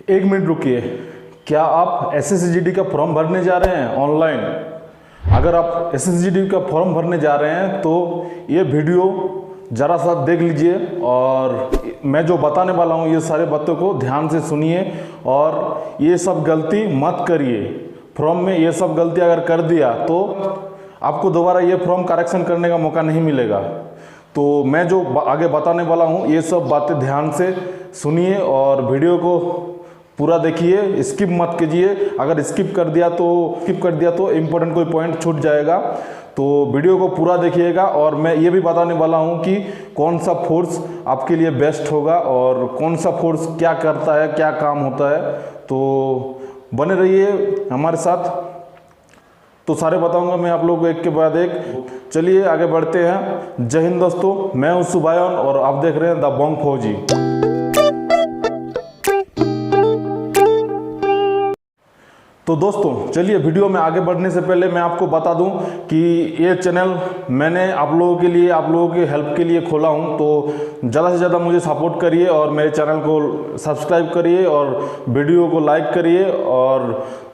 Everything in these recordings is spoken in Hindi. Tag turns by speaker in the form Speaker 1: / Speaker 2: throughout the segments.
Speaker 1: एक मिनट रुकिए। क्या आप एसएसजीडी का फॉर्म भरने जा रहे हैं ऑनलाइन? अगर आप एसएसजीडी का फॉर्म भरने जा रहे हैं तो ये वीडियो ज़रा सा देख लीजिए और मैं जो बताने वाला हूँ ये सारे बातों को ध्यान से सुनिए और ये सब गलती मत करिए। फॉर्म में ये सब गलती अगर कर दिया तो आपको दोबारा ये फॉर्म करेक्शन करने का मौका नहीं मिलेगा। तो मैं जो आगे बताने वाला हूँ ये सब बातें ध्यान से सुनिए और वीडियो को पूरा देखिए, स्किप मत कीजिए। अगर स्किप कर दिया तो इम्पोर्टेंट कोई पॉइंट छूट जाएगा। तो वीडियो को पूरा देखिएगा और मैं ये भी बताने वाला हूँ कि कौन सा फोर्स आपके लिए बेस्ट होगा और कौन सा फोर्स क्या करता है, क्या काम होता है। तो बने रहिए हमारे साथ, तो सारे बताऊंगा मैं आप लोगों को एक के बाद एक। चलिए आगे बढ़ते हैं। जय हिंद दोस्तों, मैं हूं सुबायन और आप देख रहे हैं द बॉन्ग फौजी। तो दोस्तों चलिए वीडियो में आगे बढ़ने से पहले मैं आपको बता दूं कि ये चैनल मैंने आप लोगों के लिए, आप लोगों के हेल्प के लिए खोला हूं। तो ज़्यादा से ज़्यादा मुझे सपोर्ट करिए और मेरे चैनल को सब्सक्राइब करिए और वीडियो को लाइक करिए। और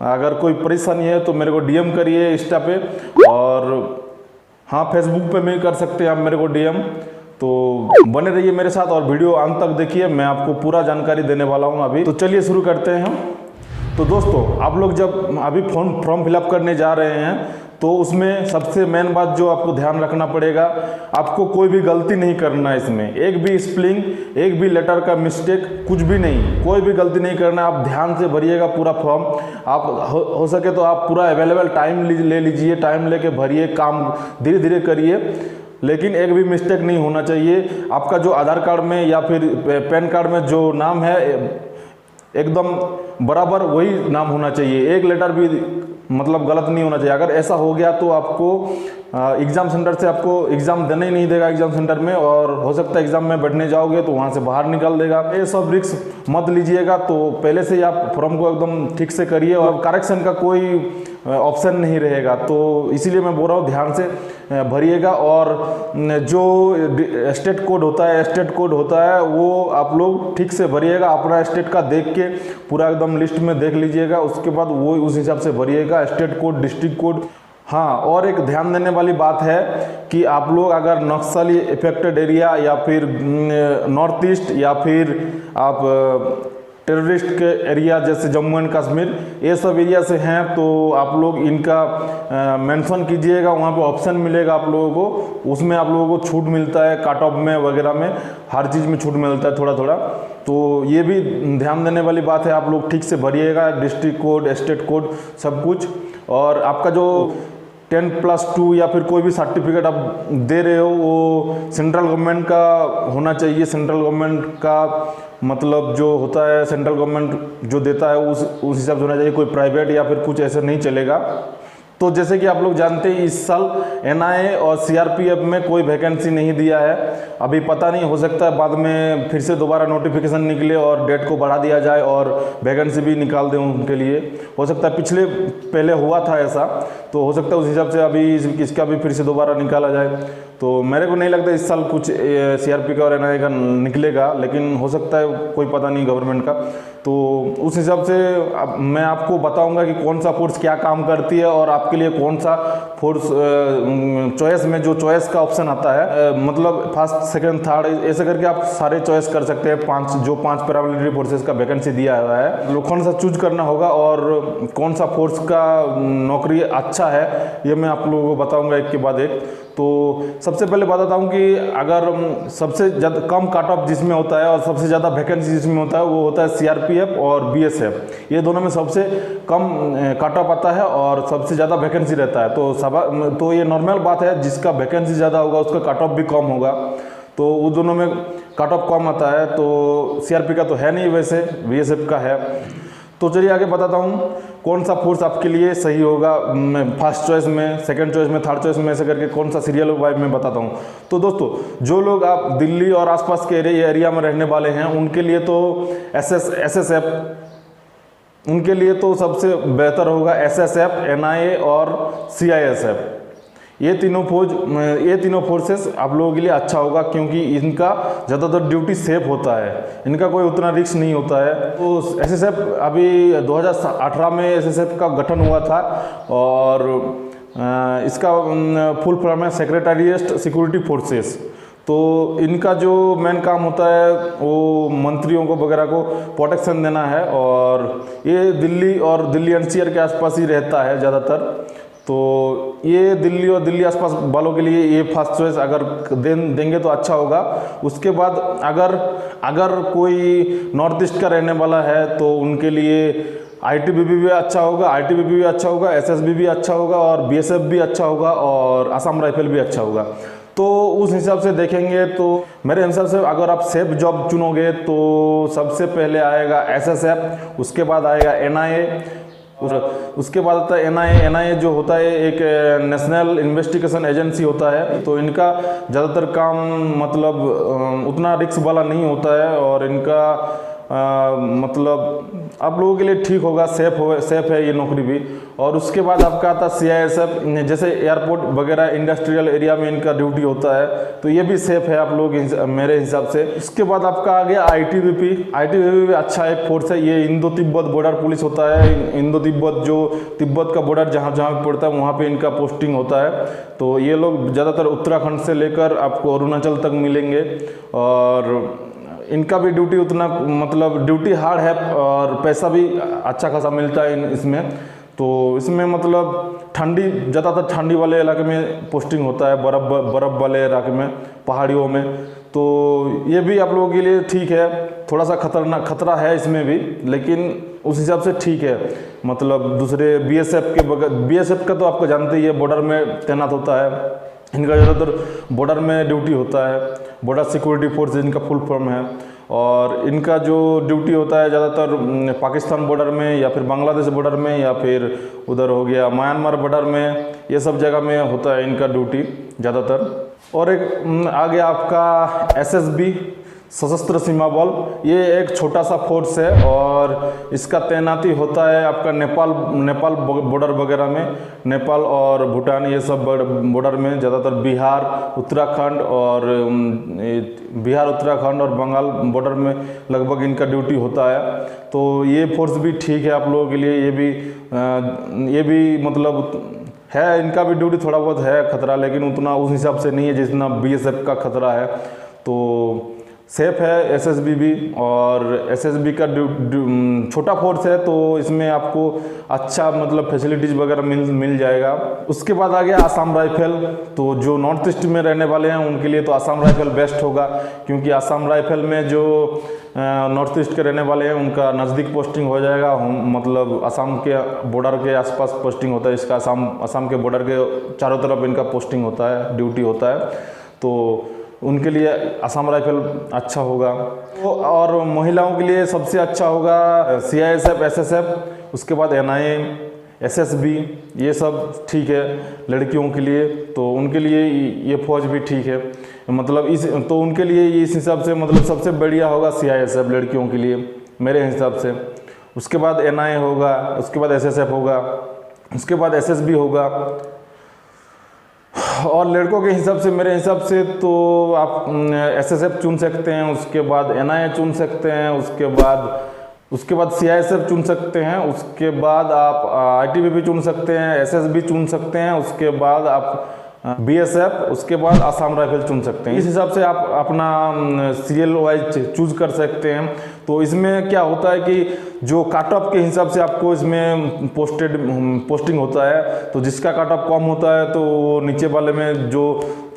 Speaker 1: अगर कोई परेशानी है तो मेरे को डीएम करिए इंस्टा पे, और हाँ फेसबुक पे भी कर सकते हैं आप मेरे को डीएम। तो बने रहिए मेरे साथ और वीडियो अंत तक देखिए, मैं आपको पूरा जानकारी देने वाला हूँ अभी। तो चलिए शुरू करते हैं। तो दोस्तों आप लोग जब अभी फॉर्म फिलअप करने जा रहे हैं तो उसमें सबसे मेन बात जो आपको ध्यान रखना पड़ेगा, आपको कोई भी गलती नहीं करना है इसमें। एक भी स्पेलिंग, एक भी लेटर का मिस्टेक, कुछ भी नहीं, कोई भी गलती नहीं करना। आप ध्यान से भरिएगा पूरा फॉर्म। आप हो सके तो आप पूरा अवेलेबल टाइम ले लीजिए, टाइम लेके भरिए, काम धीरे धीरे करिए, लेकिन एक भी मिस्टेक नहीं होना चाहिए। आपका जो आधार कार्ड में या फिर पैन कार्ड में जो नाम है एकदम बराबर वही नाम होना चाहिए, एक लेटर भी मतलब गलत नहीं होना चाहिए। अगर ऐसा हो गया तो आपको एग्ज़ाम सेंटर से आपको एग्ज़ाम देने ही नहीं देगा एग्ज़ाम सेंटर में, और हो सकता है एग्ज़ाम में बैठने जाओगे तो वहाँ से बाहर निकाल देगा। ये सब रिस्क मत लीजिएगा। तो पहले से ही आप फॉर्म को एकदम ठीक से करिए और करेक्शन का कोई ऑप्शन नहीं रहेगा। तो इसीलिए मैं बोल रहा हूँ ध्यान से भरिएगा। और जो स्टेट कोड होता है वो आप लोग ठीक से भरिएगा। अपना स्टेट का देख के पूरा एकदम लिस्ट में देख लीजिएगा, उसके बाद वो उस हिसाब से भरिएगा, स्टेट कोड, डिस्ट्रिक्ट कोड। हाँ, और एक ध्यान देने वाली बात है कि आप लोग अगर नक्सली इफेक्टेड एरिया या फिर नॉर्थ ईस्ट या फिर आप टेररिस्ट के एरिया जैसे जम्मू एंड कश्मीर, ये सब एरिया से हैं तो आप लोग इनका मेंशन कीजिएगा। वहाँ पे ऑप्शन मिलेगा आप लोगों को, उसमें आप लोगों को छूट मिलता है, कट ऑफ में वगैरह में हर चीज़ में छूट मिलता है थोड़ा थोड़ा। तो ये भी ध्यान देने वाली बात है, आप लोग ठीक से भरिएगा, डिस्ट्रिक्ट कोड, स्टेट कोड, सब कुछ। और आपका जो 10+2 या फिर कोई भी सर्टिफिकेट आप दे रहे हो वो सेंट्रल गवर्नमेंट का होना चाहिए। सेंट्रल गवर्नमेंट का मतलब जो होता है, सेंट्रल गवर्नमेंट जो देता है उस हिसाब से होना चाहिए, कोई प्राइवेट या फिर कुछ ऐसा नहीं चलेगा। तो जैसे कि आप लोग जानते हैं इस साल एनआईए और सीआरपीएफ में कोई वैकेंसी नहीं दिया है। अभी पता नहीं, हो सकता है बाद में फिर से दोबारा नोटिफिकेशन निकले और डेट को बढ़ा दिया जाए और वैकेंसी भी निकाल दें उनके लिए। हो सकता है पहले हुआ था ऐसा, तो हो सकता है उस हिसाब से अभी इसका भी फिर से दोबारा निकाला जाए। तो मेरे को नहीं लगता इस साल कुछ सीआरपी का और एनआईए का निकलेगा, लेकिन हो सकता है, कोई पता नहीं गवर्नमेंट का। तो उस हिसाब से मैं आपको बताऊंगा कि कौन सा फोर्स क्या काम करती है और आपके लिए कौन सा फोर्स चॉइस में जो चॉइस का ऑप्शन आता है, मतलब फर्स्ट, सेकंड, थर्ड, ऐसे करके आप सारे चॉइस कर सकते हैं। पांच पैरामिलिट्री फोर्सेस का वैकेंसी दिया हुआ है, कौन सा चूज करना होगा और कौन सा फोर्स का नौकरी अच्छा है, ये मैं आप लोगों को बताऊंगा एक के बाद एक। तो सबसे पहले बताता हूँ कि अगर सबसे ज़्यादा कम कट ऑफ जिसमें होता है और सबसे ज़्यादा वैकेंसी जिसमें होता है वो होता है सीआरपीएफ और बीएसएफ। ये दोनों में सबसे कम कट ऑफ आता है और सबसे ज़्यादा वैकेंसी रहता है। तो ये नॉर्मल बात है, जिसका वैकेंसी ज़्यादा होगा उसका कट ऑफ भी कम होगा। तो उन दोनों में कट ऑफ कम आता है। तो सीआरपी का तो है नहीं, वैसे बीएसएफ का है। तो चलिए आगे बताता हूँ कौन सा फोर्स आपके लिए सही होगा, फर्स्ट चॉइस में, सेकंड चॉइस में, थर्ड चॉइस में, ऐसे करके कौन सा सीरियल वाइज में बताता हूँ। तो दोस्तों जो लोग आप दिल्ली और आसपास के एरिया में रहने वाले हैं उनके लिए तो एसएसएफ, उनके लिए तो सबसे बेहतर होगा एसएसएफ, एनआईए और सीआईएसएफ। ये तीनों फोर्सेस आप लोगों के लिए अच्छा होगा, क्योंकि इनका ज़्यादातर ड्यूटी सेफ होता है, इनका कोई उतना रिस्क नहीं होता है। तो एसएसएफ अभी 2018 में एसएसएफ का गठन हुआ था, और इसका फुल फॉर्म है सेक्रेटेरिएट सिक्योरिटी फोर्सेस। तो इनका जो मेन काम होता है वो मंत्रियों को वगैरह को प्रोटेक्शन देना है, और ये दिल्ली और दिल्ली एनसीआर के आसपास ही रहता है ज़्यादातर। तो ये दिल्ली और दिल्ली आसपास वालों के लिए ये फर्स्ट चॉइस अगर देंगे तो अच्छा होगा। उसके बाद अगर कोई नॉर्थ ईस्ट का रहने वाला है तो उनके लिए आईटीबीपी भी अच्छा होगा, आईटीबीपी भी अच्छा होगा, एसएसबी भी अच्छा होगा, और बीएसएफ भी अच्छा होगा, और असम राइफल भी अच्छा होगा। तो उस हिसाब से देखेंगे तो मेरे हिसाब से अगर आप सेफ जॉब चुनोगे तो सबसे पहले आएगा एसएसएफ, उसके बाद आएगा एनआईए, उसके बाद आता है एनआईए जो होता है एक नेशनल इन्वेस्टिगेशन एजेंसी होता है। तो इनका ज़्यादातर काम मतलब उतना रिस्क वाला नहीं होता है, और इनका मतलब आप लोगों के लिए ठीक होगा, सेफ है ये नौकरी भी। और उसके बाद आपका आता है सीआईएसएफ, जैसे एयरपोर्ट वगैरह इंडस्ट्रियल एरिया में इनका ड्यूटी होता है, तो ये भी सेफ है आप लोग मेरे हिसाब से। उसके बाद आपका आ गया आईटीबीपी भी अच्छा एक फोर्स है। ये इंडो तिब्बत बॉर्डर पुलिस होता है, इंडो तिब्बत जो तिब्बत का बॉर्डर जहाँ जहाँ पड़ता है वहाँ पे इनका पोस्टिंग होता है। तो ये लोग ज़्यादातर उत्तराखंड से लेकर आपको अरुणाचल तक मिलेंगे, और इनका भी ड्यूटी उतना मतलब ड्यूटी हार्ड है, और पैसा भी अच्छा खासा मिलता है इसमें। तो इसमें मतलब ज़्यादातर ठंडी वाले इलाके में पोस्टिंग होता है, बर्फ़ वाले इलाके में, पहाड़ियों में। तो ये भी आप लोगों के लिए ठीक है, थोड़ा सा खतरा है इसमें भी, लेकिन उस हिसाब से ठीक है। मतलब दूसरे बीएसएफ का तो आपको जानते ही है, बॉर्डर में तैनात होता है, इनका ज़्यादातर बॉर्डर में ड्यूटी होता है, बॉर्डर सिक्योरिटी फोर्स इनका फुल फॉर्म है। और इनका जो ड्यूटी होता है ज़्यादातर पाकिस्तान बॉर्डर में, या फिर बांग्लादेश बॉर्डर में, या फिर उधर हो गया म्यांमार बॉर्डर में, ये सब जगह में होता है इनका ड्यूटी ज़्यादातर। और एक आ गया आपका एसएसबी, सशस्त्र सीमा बल। ये एक छोटा सा फोर्स है, और इसका तैनाती होता है आपका नेपाल बॉर्डर वगैरह में, नेपाल और भूटान ये सब बॉर्डर में, ज़्यादातर बिहार उत्तराखंड और बंगाल बॉर्डर में लगभग इनका ड्यूटी होता है। तो ये फोर्स भी ठीक है आप लोगों के लिए। ये भी मतलब है, इनका भी ड्यूटी थोड़ा बहुत है खतरा, लेकिन उतना उस हिसाब से नहीं है जितना बीएसएफ का खतरा है। तो सेफ है एसएसबी भी, और एसएसबी का छोटा फोर्स है, तो इसमें आपको अच्छा मतलब फैसिलिटीज़ वगैरह मिल जाएगा। उसके बाद आ गया आसाम राइफल। तो जो नॉर्थ ईस्ट में रहने वाले हैं उनके लिए तो आसाम राइफल बेस्ट होगा, क्योंकि आसाम राइफल में जो नॉर्थ ईस्ट के रहने वाले हैं उनका नज़दीक पोस्टिंग हो जाएगा, मतलब आसाम के बॉर्डर के आसपास पोस्टिंग होता है इसका, आसाम के बॉर्डर के चारों तरफ इनका पोस्टिंग होता है, ड्यूटी होता है। तो उनके लिए आसाम राइफल अच्छा होगा। तो और महिलाओं के लिए सबसे अच्छा होगा सीआईएसएफ, एसएसएफ, उसके बाद एनआईए, एसएसबी, ये सब ठीक है लड़कियों के लिए। तो उनके लिए ये फौज भी ठीक है, मतलब तो उनके लिए इस हिसाब से मतलब सबसे बढ़िया होगा सीआईएसएफ लड़कियों के लिए मेरे हिसाब से। उसके बाद एनआईए होगा, उसके बाद एसएसएफ होगा, उसके बाद एसएसबी होगा। और लड़कों के हिसाब से मेरे हिसाब से तो आप एसएसएफ चुन सकते हैं, उसके बाद एनआईए चुन सकते हैं, उसके बाद सीआईएसएफ चुन सकते हैं, उसके बाद आप आईटीबीपी चुन सकते हैं, एसएसबी चुन सकते हैं, उसके बाद आप बीएसएफ, उसके बाद आसाम राइफल चुन सकते हैं। इस हिसाब से आप अपना सीरियल वाइज चूज कर सकते हैं। तो इसमें क्या होता है कि जो काट ऑफ के हिसाब से आपको इसमें पोस्टिंग होता है, तो जिसका काट ऑफ कम होता है तो नीचे वाले में जो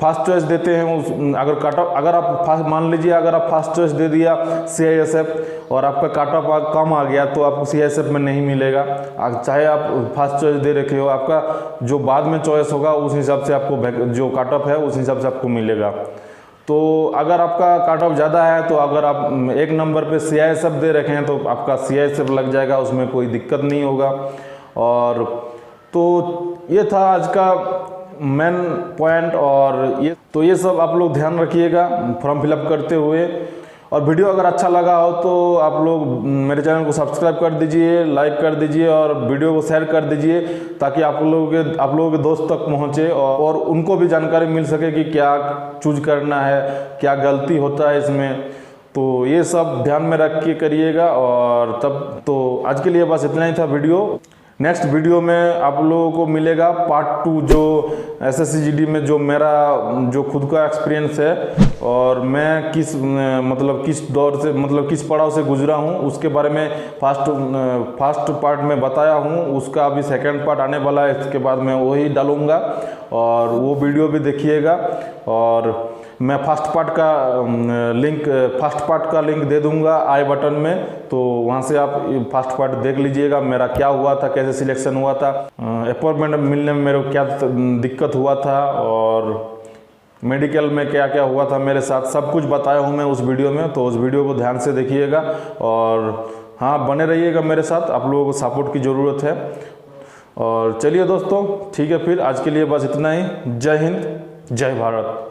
Speaker 1: फर्स्ट चॉइस देते हैं अगर आप मान लीजिए अगर आप फर्स्ट चॉइस दे दिया सीआईएसएफ और आपका काट ऑफ कम आ गया तो आपको सीआईएसएफ में नहीं मिलेगा। चाहे आप फर्स्ट चॉइस दे रखे हो, आपका जो बाद में चॉइस होगा उस हिसाब से आपको जो काट ऑफ है उस हिसाब से आपको मिलेगा। तो अगर आपका काट ऑफ ज़्यादा है तो अगर आप एक नंबर पे सीआईएसएफ दे रखे हैं तो आपका सीआईएसएफ लग जाएगा, उसमें कोई दिक्कत नहीं होगा। और तो ये था आज का मेन पॉइंट। और ये सब आप लोग ध्यान रखिएगा फॉर्म फिलअप करते हुए। और वीडियो अगर अच्छा लगा हो तो आप लोग मेरे चैनल को सब्सक्राइब कर दीजिए, लाइक कर दीजिए और वीडियो को शेयर कर दीजिए, ताकि आप लोगों के दोस्त तक पहुंचे और उनको भी जानकारी मिल सके कि क्या चूज करना है, क्या गलती होता है इसमें। तो ये सब ध्यान में रख के करिएगा। और तब तो आज के लिए बस इतना ही था वीडियो। नेक्स्ट वीडियो में आप लोगों को मिलेगा पार्ट 2, जो SSC GD में जो मेरा जो खुद का एक्सपीरियंस है और मैं किस दौर से किस पड़ाव से गुजरा हूँ, उसके बारे में फर्स्ट पार्ट में बताया हूँ। उसका अभी सेकंड पार्ट आने वाला है, इसके बाद मैं वही डालूँगा और वो वीडियो भी देखिएगा। और मैं फर्स्ट पार्ट का लिंक दे दूंगा आई बटन में, तो वहां से आप फर्स्ट पार्ट देख लीजिएगा, मेरा क्या हुआ था, कैसे सिलेक्शन हुआ था, अपॉइंटमेंट मिलने में मेरे को क्या दिक्कत हुआ था और मेडिकल में क्या क्या हुआ था मेरे साथ, सब कुछ बताया हूं मैं उस वीडियो में। तो उस वीडियो को ध्यान से देखिएगा और हाँ, बने रहिएगा मेरे साथ, आप लोगों को सपोर्ट की ज़रूरत है। और चलिए दोस्तों, ठीक है, फिर आज के लिए बस इतना ही। जय हिंद, जय भारत।